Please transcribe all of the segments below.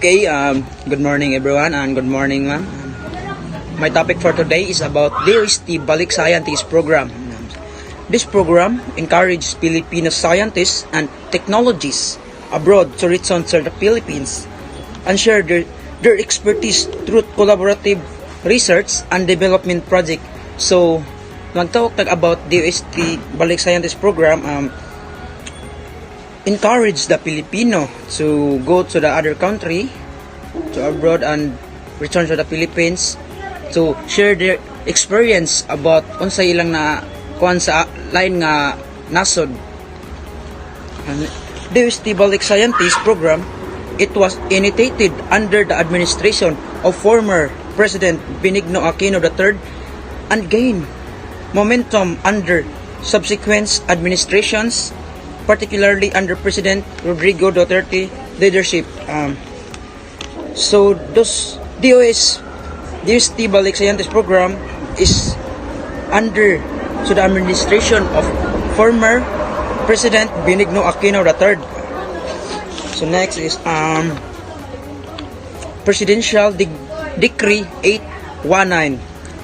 Okay, good morning everyone and good morning ma'am. My topic for today is about DOST Balik Scientist Program. This program encourages Filipino scientists and technologies abroad to return to the Philippines and share their expertise through collaborative research and development project. So, magtalk about DOST Balik Scientist Program, encourage the Filipino to go to the other country, to abroad and return to the Philippines to share their experience about unsay ilang na kuan sa line nga nasod. DOST Balik Scientist Program, it was initiated under the administration of former President Benigno Aquino III and gained momentum under subsequent administrations, particularly under President Rodrigo Duterte leadership. So those DOST Balik Scientist Program is under the administration of former President Benigno Aquino III. So next is Presidential Decree 819,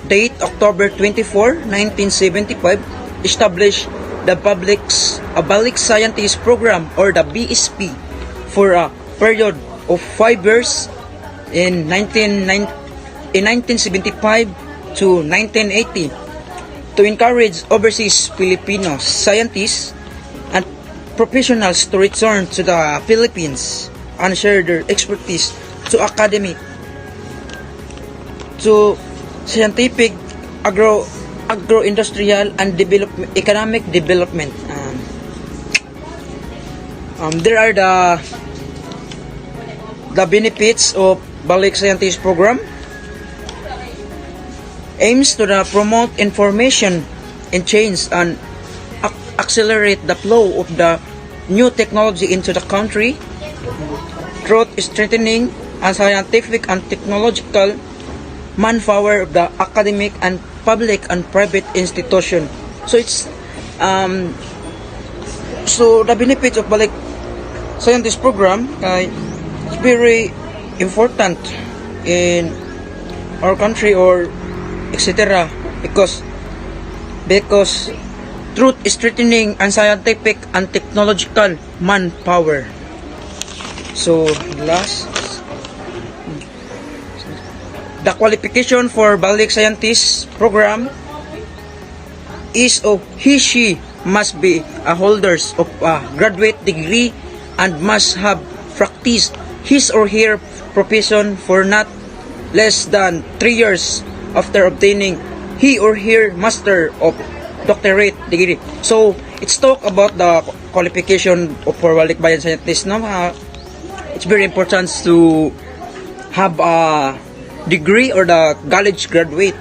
date October 24, 1975, established the Balik Scientist Program or the BSP for a period of 5 years in 1975 to 1980 to encourage overseas Filipino scientists and professionals to return to the Philippines and share their expertise to academic, to scientific, agro-industrial and economic development. There are the benefits of Balik Scientist Program. Aims to promote information and change and accelerate the flow of the new technology into the country, through strengthening and scientific and technological manpower of the academic and public and private institution. So it's so the benefits of Balik Scientist Program is very important in our country or etc. because truth is strengthening and scientific and technological manpower. So last, the qualification for Balik Scientist Program is she must be a holders of a graduate degree and must have practiced his or her profession for not less than 3 years after obtaining he or her master of doctorate degree. So it's talk about the qualification for Balik Scientist. No, it's very important to have a degree or the college graduate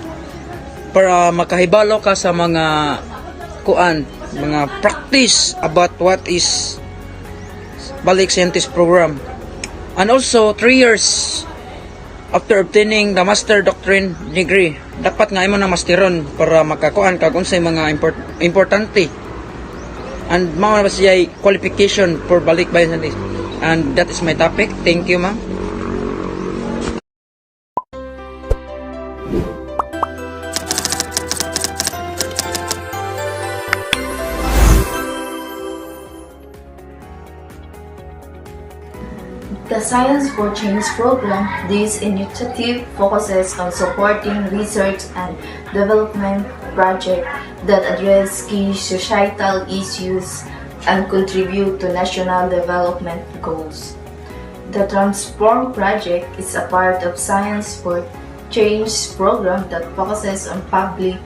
para makahibalo ka sa mga mga practice about what is Balik Scientist Program. And also 3 years after obtaining the master doctorate degree, dapat nga imo na masteron para makakuan kag unsay mga importante and mga siya qualification for Balik Scientist. And that is my topic. Thank you, ma'am. The Science for Change program, this initiative focuses on supporting research and development projects that address key societal issues and contribute to national development goals. The Transform project is a part of Science for Change program that focuses on public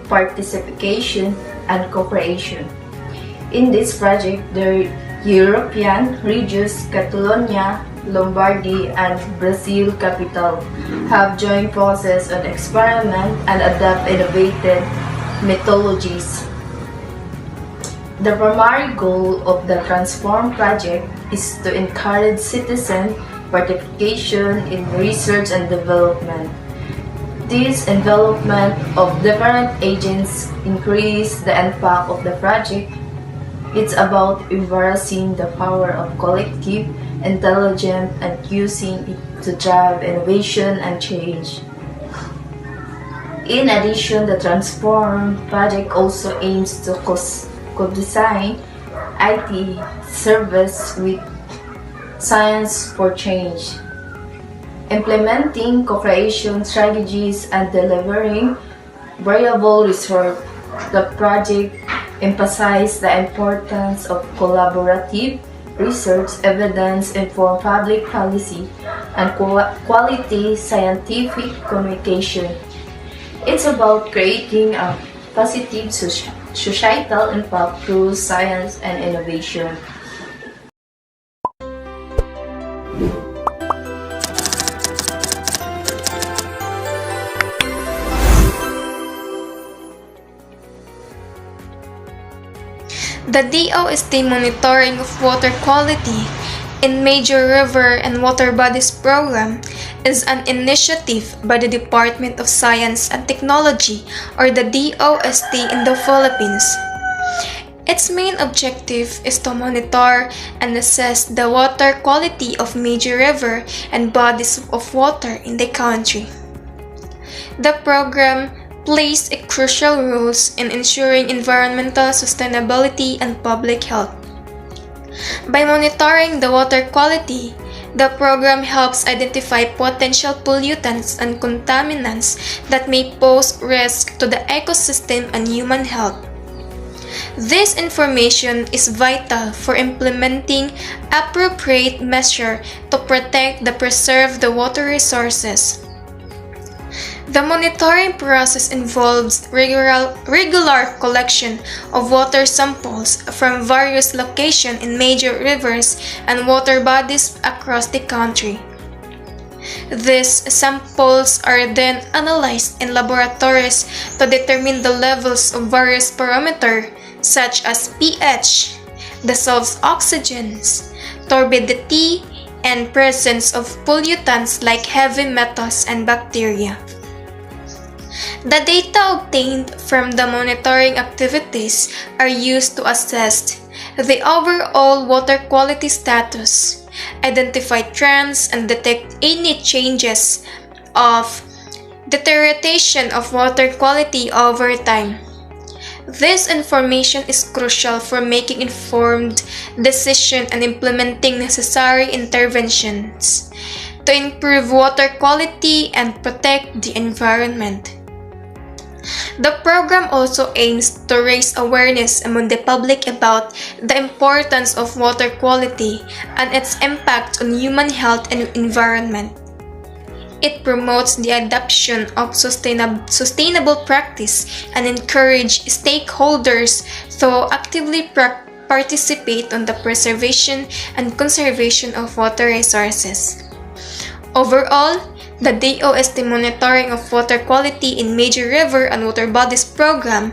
participation and cooperation. In this project, the European regions Catalonia, Lombardy, and Brazil capital have joined forces on experiment and adopt innovative methodologies. The primary goal of the Transform project is to encourage citizen participation in research and development. This involvement of different agents increase the impact of the project. It's about embracing the power of collective intelligent, and using it to drive innovation and change. In addition, the Transform project also aims to co-design IT service with science for change, implementing co-creation strategies and delivering variable results. The project emphasized the importance of collaborative research, evidence-informed public policy, and quality scientific communication. It's about creating a positive societal impact through science and innovation. The DOST monitoring of water quality in major river and water bodies program is an initiative by the Department of Science and Technology, or the DOST, in the Philippines. Its main objective is to monitor and assess the water quality of major river and bodies of water in the country. The program plays a crucial role in ensuring environmental sustainability and public health. By monitoring the water quality, the program helps identify potential pollutants and contaminants that may pose risk to the ecosystem and human health. This information is vital for implementing appropriate measures to protect and preserve the water resources. The monitoring process involves regular collection of water samples from various locations in major rivers and water bodies across the country. These samples are then analyzed in laboratories to determine the levels of various parameters such as pH, dissolved oxygens, turbidity, and presence of pollutants like heavy metals and bacteria. The data obtained from the monitoring activities are used to assess the overall water quality status, identify trends, and detect any changes of deterioration of water quality over time. This information is crucial for making informed decisions and implementing necessary interventions to improve water quality and protect the environment. The program also aims to raise awareness among the public about the importance of water quality and its impact on human health and environment. It promotes the adoption of sustainable practice and encourages stakeholders to actively participate on the preservation and conservation of water resources. Overall, the DOST monitoring of water quality in major river and water bodies program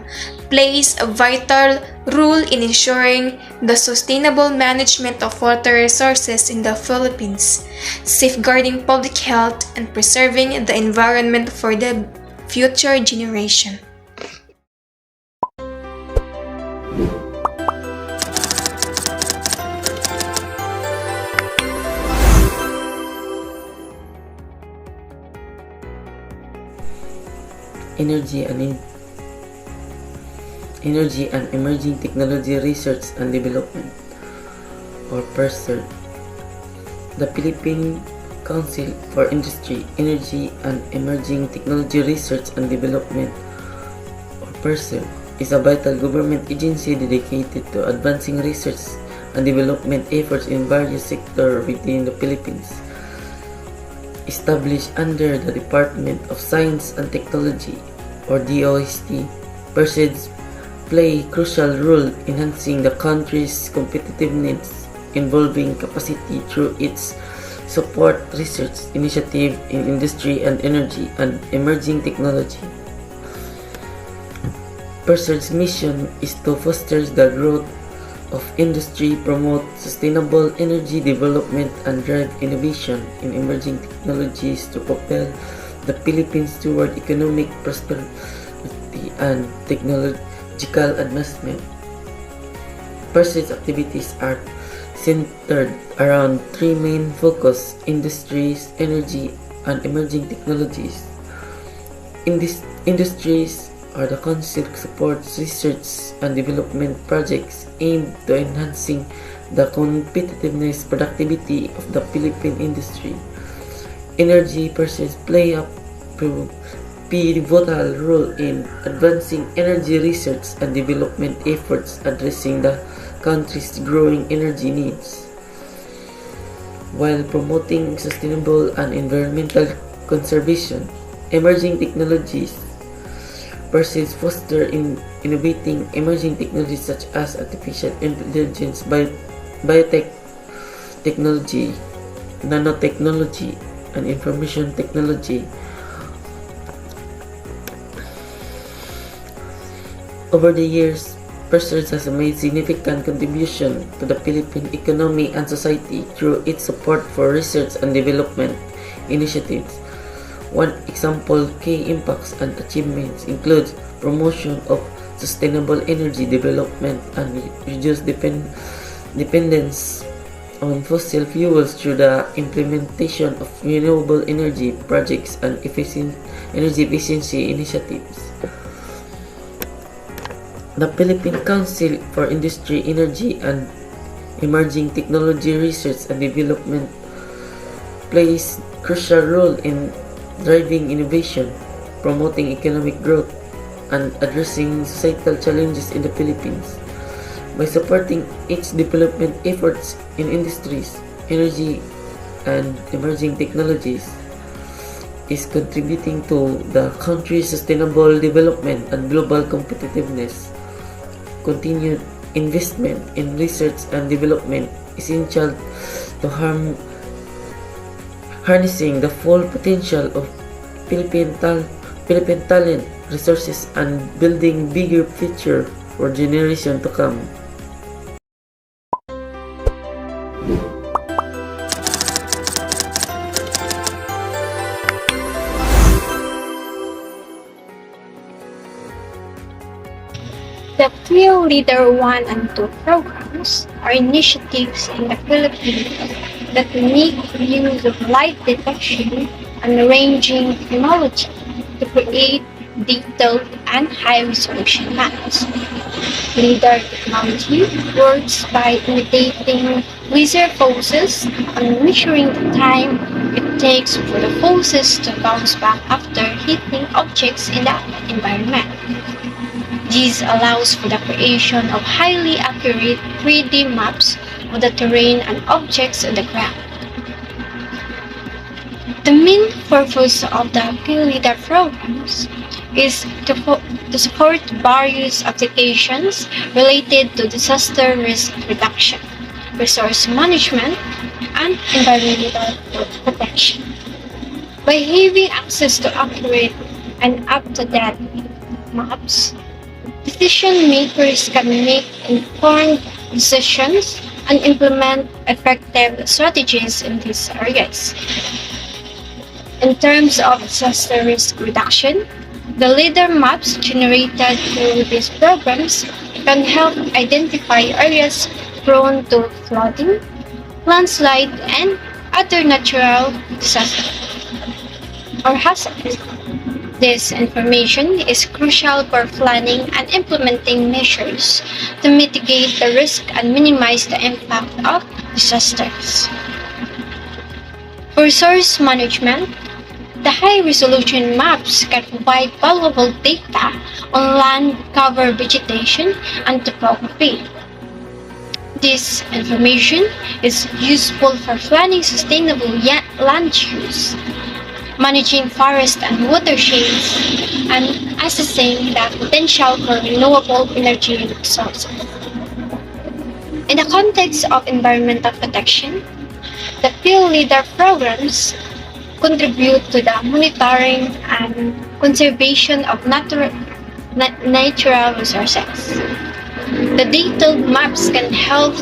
plays a vital role in ensuring the sustainable management of water resources in the Philippines, safeguarding public health and preserving the environment for the future generation. Energy and Emerging Technology Research and Development, or PERSER. The Philippine Council for Industry, Energy and Emerging Technology Research and Development, or PERSER, is a vital government agency dedicated to advancing research and development efforts in various sectors within the Philippines. Established under the Department of Science and Technology, or DOST, PERSER play a crucial role in enhancing the country's competitiveness, involving capacity through its support research initiative in industry and energy and emerging technology. PERSER's mission is to foster the growth of industry, promote sustainable energy development, and drive innovation in emerging technologies to propel the Philippines toward economic prosperity and technological advancement. PERSER's activities are centered around three main focus: industries, energy, and emerging technologies. In these industries are the council supports research and development projects aimed to enhancing the competitiveness productivity of the Philippine industry. Energy pursuits play a pivotal role in advancing energy research and development efforts addressing the country's growing energy needs, while promoting sustainable and environmental conservation. Emerging technologies pursues foster in innovating emerging technologies such as artificial intelligence, biotech technology, nanotechnology, and information technology. Over the years, Pursuit has made significant contribution to the Philippine economy and society through its support for research and development initiatives. One example, key impacts and achievements include promotion of sustainable energy development and reduced dependence on fossil fuels through the implementation of renewable energy projects and energy efficiency initiatives. The Philippine Council for Industry, Energy, and Emerging Technology Research and Development plays a crucial role in driving innovation, promoting economic growth, and addressing societal challenges in the Philippines. By supporting its development efforts in industries, energy, and emerging technologies, is contributing to the country's sustainable development and global competitiveness. Continued investment in research and development is essential to harnessing the full potential of Philippine talent, resources, and building bigger future for generations to come. The Phil Leader 1 and 2 programs are initiatives in the Philippines that make use of light detection and ranging technology to create detailed and high-resolution maps. LIDAR technology works by imitating laser pulses and measuring the time it takes for the pulses to bounce back after hitting objects in the environment. This allows for the creation of highly accurate 3D maps of the terrain and objects on the ground. The main purpose of the PhilLIDAR programs is to support various applications related to disaster risk reduction, resource management, and environmental protection. By having access to accurate and up-to-date maps, decision makers can make informed decisions and implement effective strategies in these areas. In terms of disaster risk reduction, the LIDAR maps generated through these programs can help identify areas prone to flooding, landslide, and other natural disasters or hazards. This information is crucial for planning and implementing measures to mitigate the risk and minimize the impact of disasters. For resource management, the high-resolution maps can provide valuable data on land cover, vegetation, and topography. This information is useful for planning sustainable land use, managing forest and watersheds, and assessing the potential for renewable energy sources. In the context of environmental protection, the PhilLIDAR programs contribute to the monitoring and conservation of natural resources. The detailed maps can help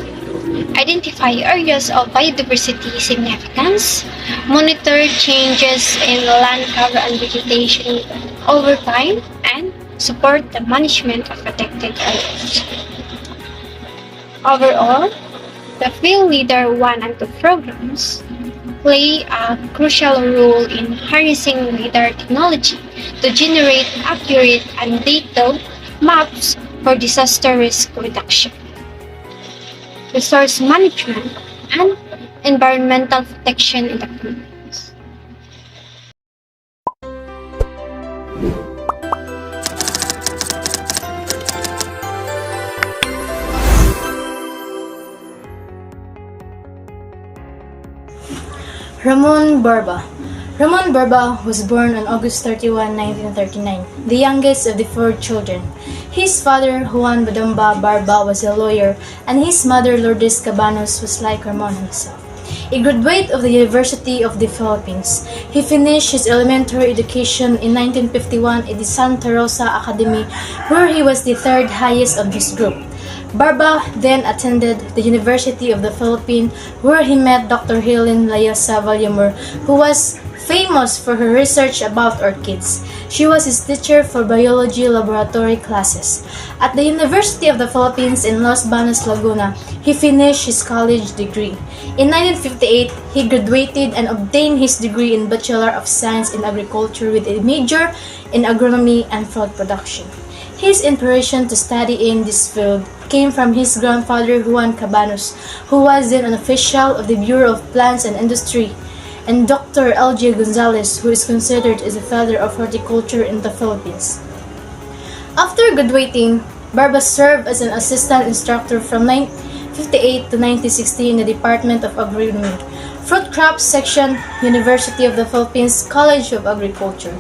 identify areas of biodiversity significance, monitor changes in land cover and vegetation over time, and support the management of protected areas. Overall, The Field Leader 1 and 2 programs play a crucial role in harnessing radar technology to generate accurate and detailed maps for disaster risk reduction, resource management, and environmental protection in the Philippines. Ramon Barba. Ramon Barba was born on August 31, 1939, the youngest of the four children. His father, Juan Badamba Barba, was a lawyer, and his mother, Lourdes Cabanos, was like Ramon himself. A graduate of the University of the Philippines, he finished his elementary education in 1951 at the Santa Rosa Academy, where he was the third highest of this group. Barba then attended the University of the Philippines, where he met Dr. Helen Layasa Valyamur, who was famous for her research about orchids. She was his teacher for biology laboratory classes. At the University of the Philippines in Los Baños, Laguna, he finished his college degree. In 1958, he graduated and obtained his degree in Bachelor of Science in Agriculture with a major in agronomy and fruit production. His inspiration to study in this field came from his grandfather Juan Cabanos, who was then an official of the Bureau of Plants and Industry, and Dr. L.J. Gonzalez, who is considered as the father of horticulture in the Philippines. After graduating, Barba served as an assistant instructor from 1958 to 1960 in the Department of Agronomy, Fruit Crops Section, University of the Philippines College of Agriculture.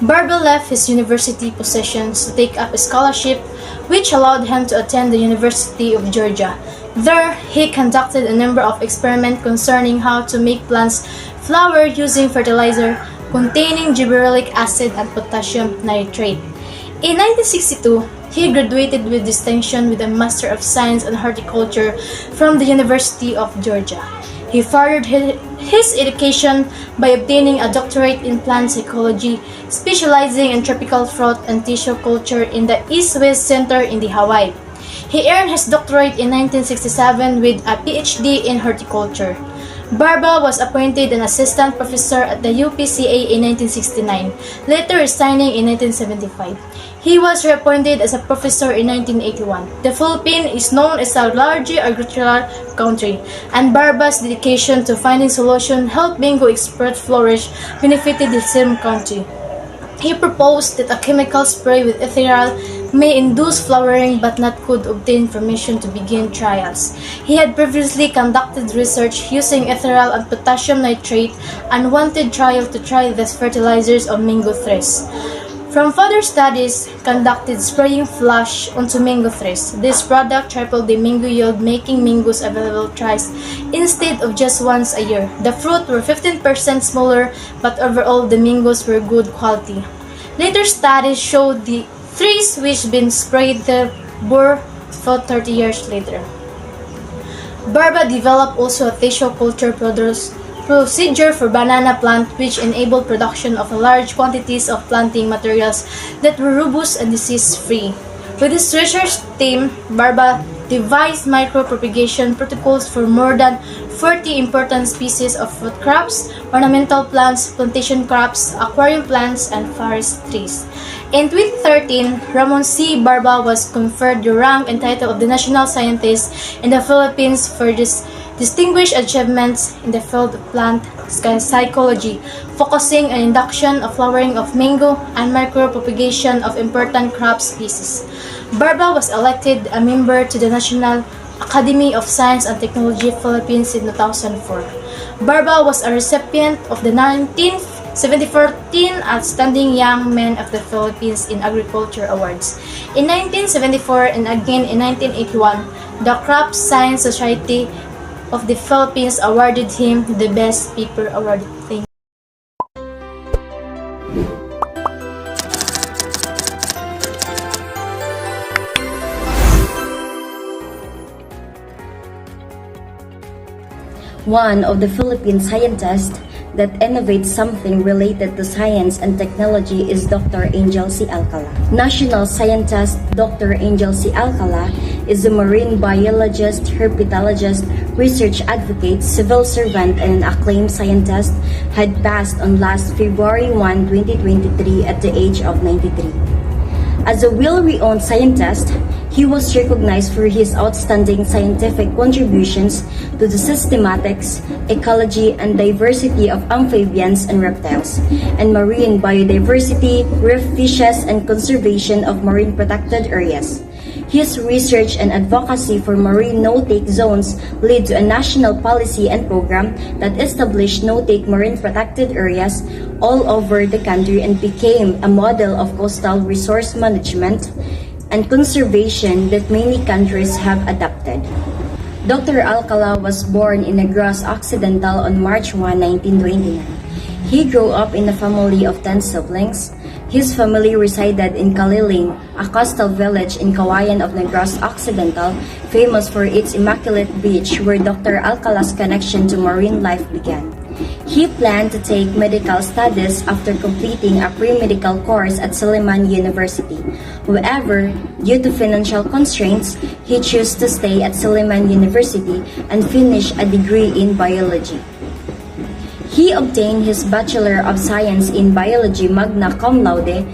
Barba left his university positions to take up a scholarship which allowed him to attend the University of Georgia. There, he conducted a number of experiments concerning how to make plants flower using fertilizer containing gibberellic acid and potassium nitrate. In 1962, he graduated with distinction with a Master of Science in Horticulture from the University of Georgia. He furthered his education by obtaining a doctorate in plant psychology, specializing in tropical fruit and tissue culture in the East-West Center in the Hawaii. He earned his doctorate in 1967 with a PhD in horticulture. Barba was appointed an assistant professor at the UPCA in 1969, later resigning in 1975. He was reappointed as a professor in 1981. The Philippines is known as a largely agricultural country, and Barba's dedication to finding solutions helped mango export flourish benefited the same country. He proposed that a chemical spray with ethereal may induce flowering but not could obtain permission to begin trials. He had previously conducted research using ethereal and potassium nitrate and wanted trial to try the fertilizers of mango trees. From further studies conducted spraying flash onto mango trees, this product tripled the mango yield, making mangoes available thrice instead of just once a year. The fruit were 15% smaller, but overall the mangoes were good quality. Later studies showed the trees which been sprayed bore fruit 30 years later. Barba developed also a tissue culture procedure for banana plant which enabled production of large quantities of planting materials that were robust and disease-free. With his research team, Barba devised micropropagation protocols for more than 40 important species of fruit crops, ornamental plants, plantation crops, aquarium plants, and forest trees. In 2013, Ramon C. Barba was conferred the rank and title of the National Scientist in the Philippines for his distinguished achievements in the field of plant psychology, focusing on induction of flowering of mango and micropropagation of important crop species. Barba was elected a member to the National Academy of Science and Technology Philippines in 2004. Barba was a recipient of the 1974 Outstanding Young Men of the Philippines in Agriculture Awards. In 1974 and again in 1981, the Crop Science Society of the Philippines awarded him the Best Paper Award. Thank you. One of the Philippine scientists that innovates something related to science and technology is Dr. Angel C. Alcala. National scientist Dr. Angel C. Alcala is a marine biologist, herpetologist, research advocate, civil servant, and an acclaimed scientist, had passed on last February 1, 2023 at the age of 93. As a well-renowned scientist, he was recognized for his outstanding scientific contributions to the systematics, ecology, and diversity of amphibians and reptiles, and marine biodiversity, reef fishes, and conservation of marine protected areas. His research and advocacy for marine no-take zones led to a national policy and program that established no-take marine protected areas all over the country and became a model of coastal resource management and conservation that many countries have adopted. Dr. Alcala was born in Negros Occidental on March 1, 1929. He grew up in a family of 10 siblings. His family resided in Kaliling, a coastal village in Kawayan of Negros Occidental, famous for its immaculate beach where Dr. Alcala's connection to marine life began. He planned to take medical studies after completing a pre-medical course at Silliman University. However, due to financial constraints, he chose to stay at Silliman University and finish a degree in biology. He obtained his Bachelor of Science in Biology magna cum laude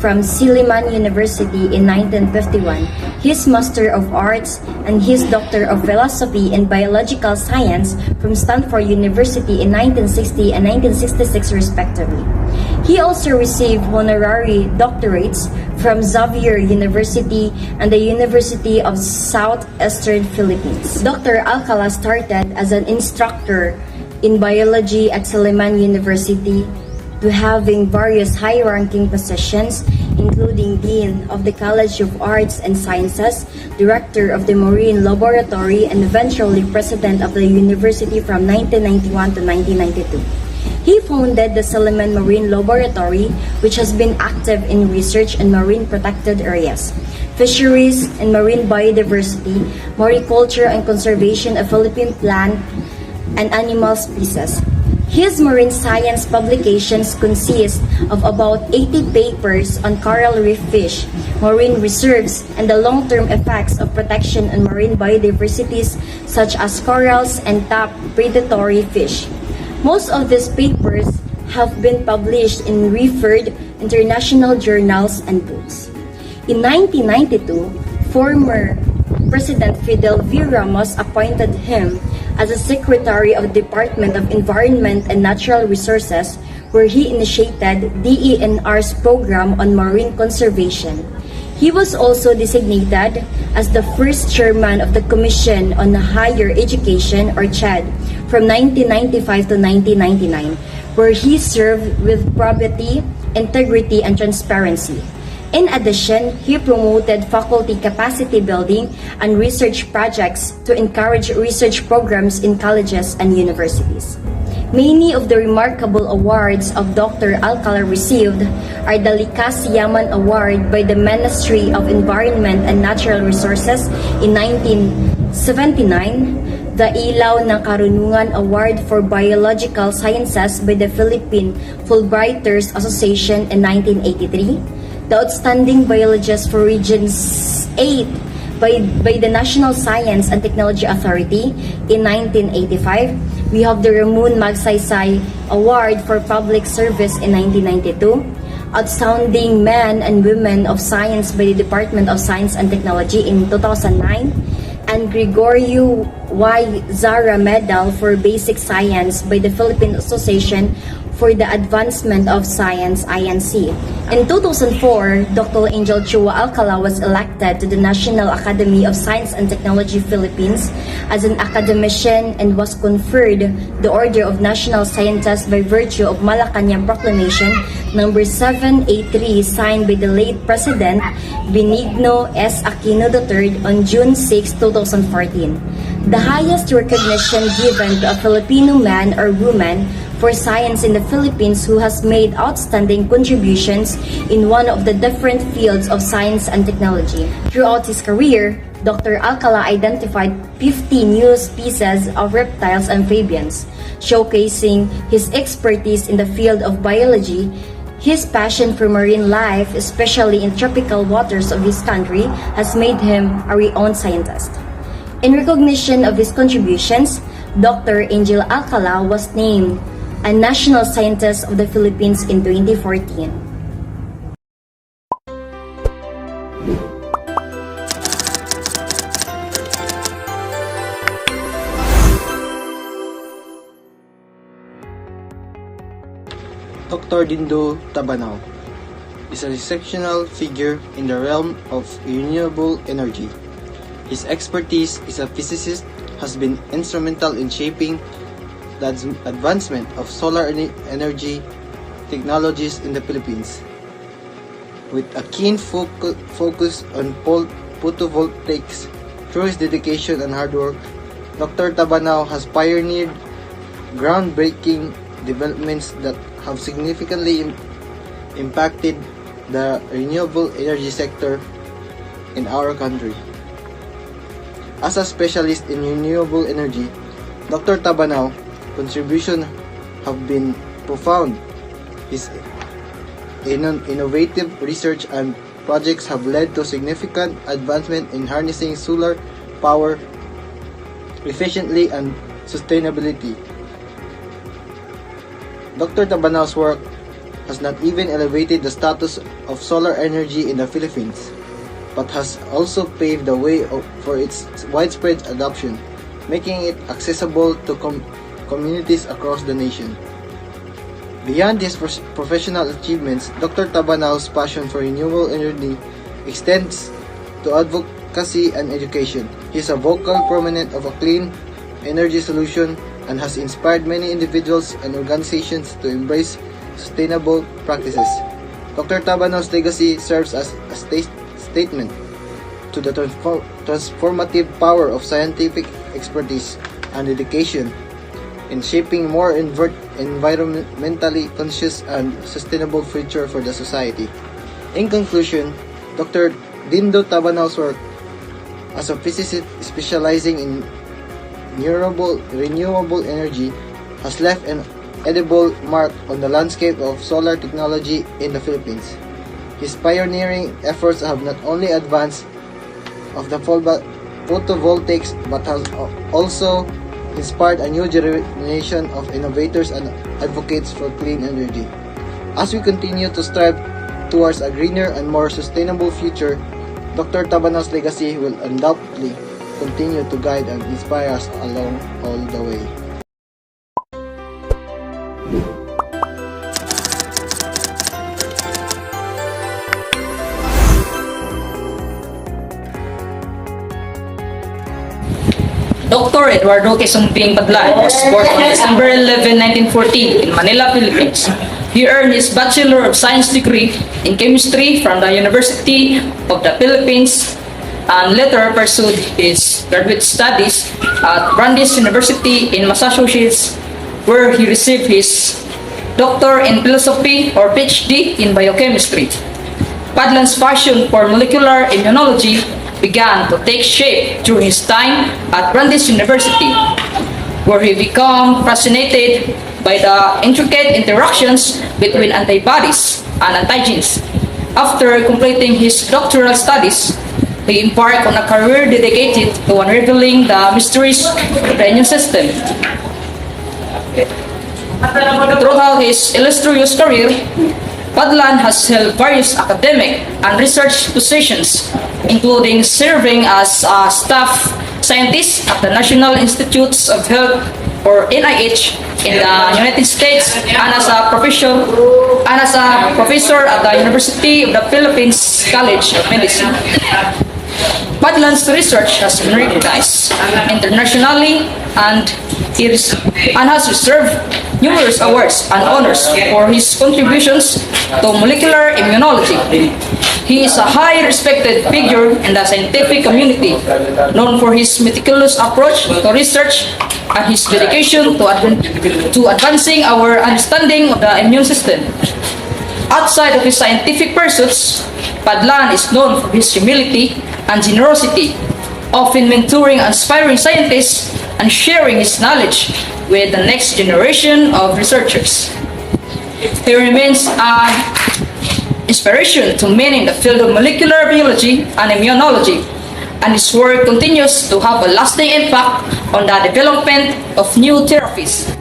from Silliman University in 1951, his Master of Arts, and his Doctor of Philosophy in Biological Science from Stanford University in 1960 and 1966 respectively. He also received honorary doctorates from Xavier University and the University of Southeastern Philippines. Dr. Alcala started as an instructor in biology at Silliman University to having various high-ranking positions, including Dean of the College of Arts and Sciences, Director of the Marine Laboratory, and eventually President of the University from 1991 to 1992. He founded the Silliman Marine Laboratory, which has been active in research in marine protected areas, fisheries and marine biodiversity, mariculture and conservation of Philippine plant and animal species. His marine science publications consist of about 80 papers on coral reef fish, marine reserves, and the long-term effects of protection on marine biodiversities such as corals and top predatory fish. Most of these papers have been published in referred international journals and books. In 1992, former President Fidel V. Ramos appointed him as a Secretary of the Department of Environment and Natural Resources, where he initiated DENR's program on marine conservation. He was also designated as the first chairman of the Commission on Higher Education, or CHED, from 1995 to 1999, where he served with probity, integrity, and transparency. In addition, he promoted faculty capacity building and research projects to encourage research programs in colleges and universities. Many of the remarkable awards of Dr. Alcala received are the Likas Yaman Award by the Ministry of Environment and Natural Resources in 1979, the Ilaw ng Karunungan Award for Biological Sciences by the Philippine Fulbrighters Association in 1983, the Outstanding Biologist for Region 8 by the National Science and Technology Authority in 1985. We have the Ramon Magsaysay Award for Public Service in 1992, Outstanding Men and Women of Science by the Department of Science and Technology in 2009, and Gregorio Y. Zara Medal for Basic Science by the Philippine Association for the Advancement of Science, INC. In 2004, Dr. Angel Chua Alcala was elected to the National Academy of Science and Technology Philippines as an academician and was conferred the Order of National Scientist by virtue of Malacanang Proclamation number 783 signed by the late President Benigno S. Aquino III on June 6, 2014. The highest recognition given to a Filipino man or woman for science in the Philippines who has made outstanding contributions in one of the different fields of science and technology. Throughout his career, Dr. Alcala identified 50 new species of reptiles and amphibians, showcasing his expertise in the field of biology. His passion for marine life, especially in tropical waters of his country, has made him a renowned scientist. In recognition of his contributions, Dr. Angel Alcala was named a National Scientist of the Philippines in 2014. Dr. Dindo Tabanao is an exceptional figure in the realm of renewable energy. His expertise as a physicist has been instrumental in shaping the advancement of solar energy technologies in the Philippines. With a keen focus on photovoltaics, through his dedication and hard work, Dr. Tabanao has pioneered groundbreaking developments that have significantly impacted the renewable energy sector in our country. As a specialist in renewable energy, Dr. Tabanao contributions have been profound. His innovative research and projects have led to significant advancement in harnessing solar power efficiently and sustainability. Dr. Tabanao's work has not even elevated the status of solar energy in the Philippines, but has also paved the way for its widespread adoption, making it accessible to communities across the nation. Beyond his professional achievements, Dr. Tabanao's passion for renewable energy extends to advocacy and education. He is a vocal proponent of a clean energy solution and has inspired many individuals and organizations to embrace sustainable practices. Dr. Tabanao's legacy serves as a statement to the transformative power of scientific expertise and dedication in shaping more environmentally conscious and sustainable future for the society. In conclusion, Dr. Dindo Tabanao's work as a physicist specializing in renewable energy has left an edible mark on the landscape of solar technology in the Philippines. His pioneering efforts have not only advanced of the photovoltaics but has also inspired a new generation of innovators and advocates for clean energy. As we continue to strive towards a greener and more sustainable future, Dr. Tabanao's legacy will undoubtedly continue to guide and inspire us along all the way. Dr. Eduardo Quesumping Padlan was born on December 11, 1914 in Manila, Philippines. He earned his Bachelor of Science degree in Chemistry from the University of the Philippines and later pursued his graduate studies at Brandeis University in Massachusetts, where he received his Doctor in Philosophy or PhD in Biochemistry. Padlan's passion for molecular immunology began to take shape during his time at Brandeis University, where he became fascinated by the intricate interactions between antibodies and antigens. After completing his doctoral studies, he embarked on a career dedicated to unraveling the mysteries of the immune system. Throughout his illustrious career, Padlan has held various academic and research positions, including serving as a staff scientist at the National Institutes of Health or NIH in the United States and as a professor at the University of the Philippines College of Medicine. Padlan's research has been recognized internationally and has received numerous awards and honors for his contributions to molecular immunology. He is a highly respected figure in the scientific community, known for his meticulous approach to research and his dedication to advancing our understanding of the immune system. Outside of his scientific pursuits, Padlan is known for his humility and generosity. often mentoring aspiring scientists and sharing his knowledge with the next generation of researchers. He remains an inspiration to many in the field of molecular biology and immunology, and his work continues to have a lasting impact on the development of new therapies.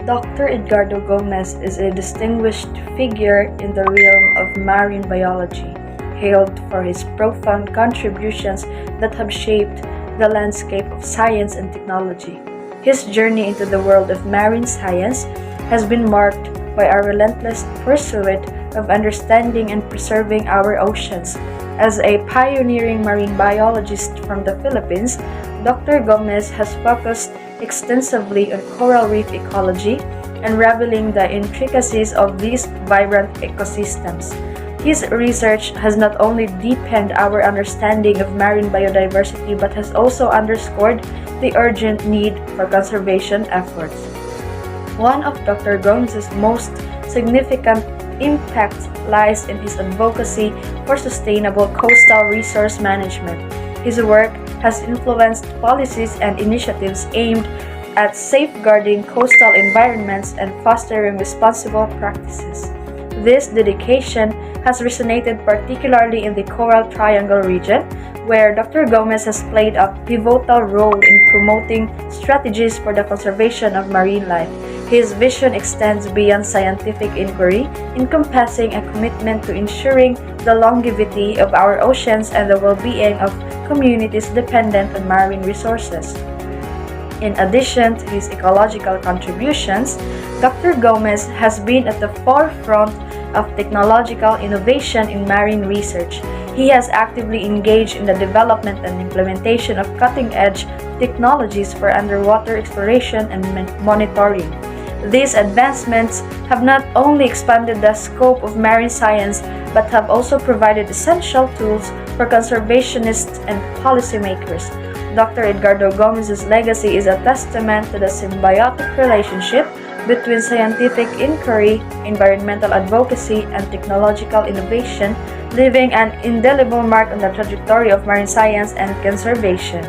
Dr. Edgardo Gomez is a distinguished figure in the realm of marine biology, hailed for his profound contributions that have shaped the landscape of science and technology. His journey into the world of marine science has been marked by a relentless pursuit of understanding and preserving our oceans. As a pioneering marine biologist from the Philippines, Dr. Gomez has focused extensively on coral reef ecology and revealing the intricacies of these vibrant ecosystems. His research has not only deepened our understanding of marine biodiversity but has also underscored the urgent need for conservation efforts. One of Dr. Gomez's most significant impacts lies in his advocacy for sustainable coastal resource management. His work has influenced policies and initiatives aimed at safeguarding coastal environments and fostering responsible practices. This dedication has resonated particularly in the Coral Triangle region, where Dr. Gomez has played a pivotal role in promoting strategies for the conservation of marine life. His vision extends beyond scientific inquiry, encompassing a commitment to ensuring the longevity of our oceans and the well-being of communities dependent on marine resources. In addition to his ecological contributions, Dr. Gomez has been at the forefront of technological innovation in marine research. He has actively engaged in the development and implementation of cutting-edge technologies for underwater exploration and monitoring. These advancements have not only expanded the scope of marine science but have also provided essential tools for conservationists and policymakers. Dr. Edgardo Gomez's legacy is a testament to the symbiotic relationship between scientific inquiry, environmental advocacy, and technological innovation, leaving an indelible mark on the trajectory of marine science and conservation.